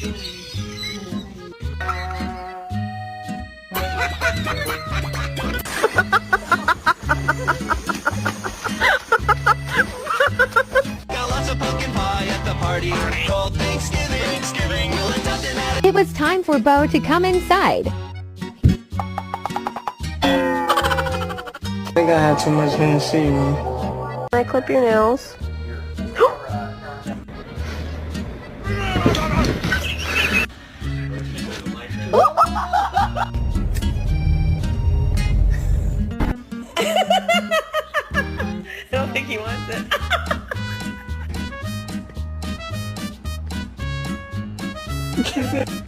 Got lots of pumpkin pie at the party. Called Thanksgiving. It was time for Bo to come inside. I think I had too much Hennessy, man. Can I clip your nails? I don't think he wants it.